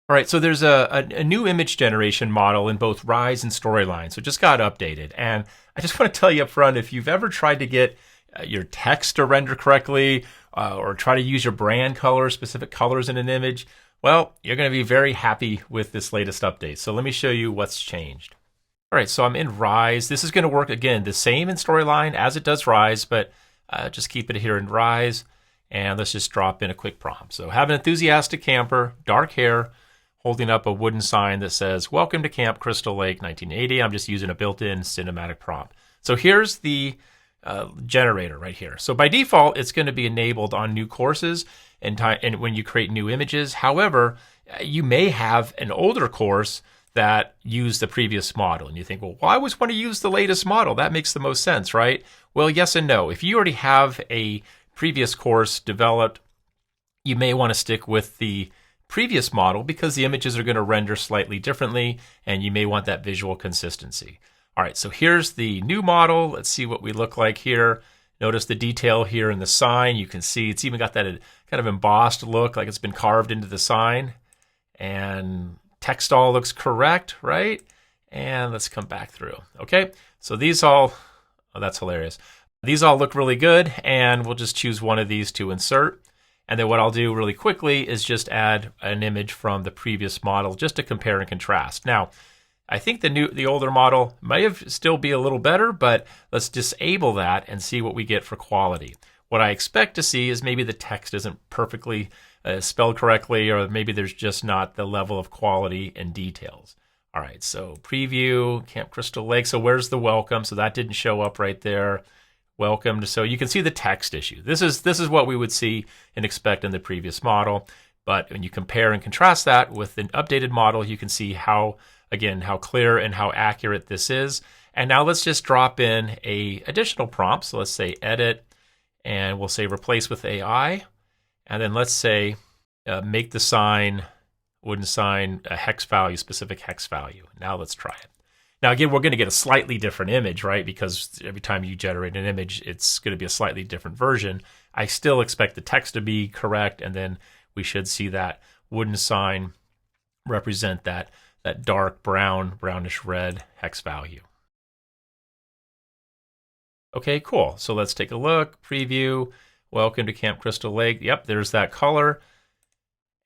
All right, so there's a new image generation model in both Rise and Storyline, so it just got updated. And I just want to tell you up front, if you've ever tried to get your text to render correctly or try to use your brand colors, specific colors in an image, well, you're going to be very happy with this latest update. So let me show you what's changed. All right, so I'm in Rise. This is going to work, again, the same in Storyline as it does Rise, but just keep it here in Rise. And let's just drop in a quick prompt. So have an enthusiastic camper, dark hair, holding up a wooden sign that says, "Welcome to Camp Crystal Lake 1980. I'm just using a built-in cinematic prompt. So here's the generator right here. So by default, it's going to be enabled on new courses and when you create new images. However, you may have an older course that used the previous model. And you think, well, why always want to use the latest model? That makes the most sense, right? Well, yes and no. If you already have a previous course developed, you may want to stick with the previous model because the images are going to render slightly differently and you may want that visual consistency. All right, so here's the new model. Let's see what we look like here. Notice the detail here in the sign. You can see it's even got that kind of embossed look, like it's been carved into the sign. And text all looks correct, right? And let's come back through. Okay, so these all, oh, that's hilarious. These all look really good, and we'll just choose one of these to insert. And then what I'll do really quickly is just add an image from the previous model just to compare and contrast. Now, I think the older model may have still be a little better, but let's disable that and see what we get for quality. What I expect to see is maybe the text isn't perfectly spelled correctly, or maybe there's just not the level of quality and details. All right, so preview, Camp Crystal Lake. So where's the welcome? So that didn't show up right there. Welcome. So you can see the text issue. This is what we would see and expect in the previous model. But when you compare and contrast that with an updated model, you can see how clear and how accurate this is. And now let's just drop in a additional prompt. So let's say edit, and we'll say replace with AI. And then let's say make the wooden sign, a hex value, specific hex value. Now let's try it. Now, again, we're going to get a slightly different image, right? Because every time you generate an image, it's going to be a slightly different version. I still expect the text to be correct, and then we should see that wooden sign represent that dark brownish red hex value. Okay, cool. So let's take a look. Preview. Welcome to Camp Crystal Lake. Yep, there's that color.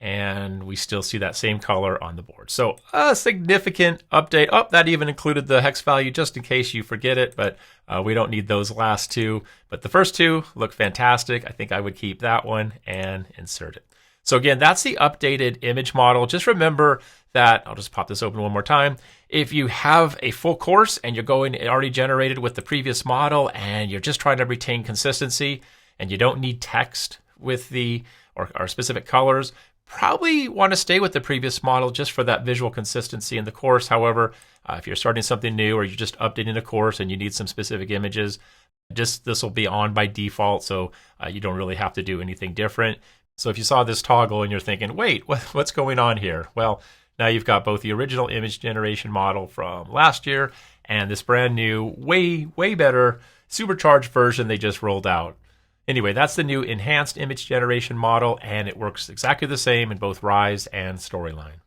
And we still see that same color on the board. So a significant update. Oh, that even included the hex value just in case you forget it, but we don't need those last two. But the first two look fantastic. I think I would keep that one and insert it. So again, that's the updated image model. Just remember that, I'll just pop this open one more time. If you have a full course and you're going already generated with the previous model and you're just trying to retain consistency and you don't need text with the or specific colors, probably want to stay with the previous model just for that visual consistency in the course. However, if you're starting something new or you're just updating a course and you need some specific images, this will be on by default, so you don't really have to do anything different. So if you saw this toggle and you're thinking, wait, what's going on here? Well, now you've got both the original image generation model from last year and this brand new, way better supercharged version they just rolled out. Anyway, that's the new enhanced image generation model, and it works exactly the same in both Rise and Storyline.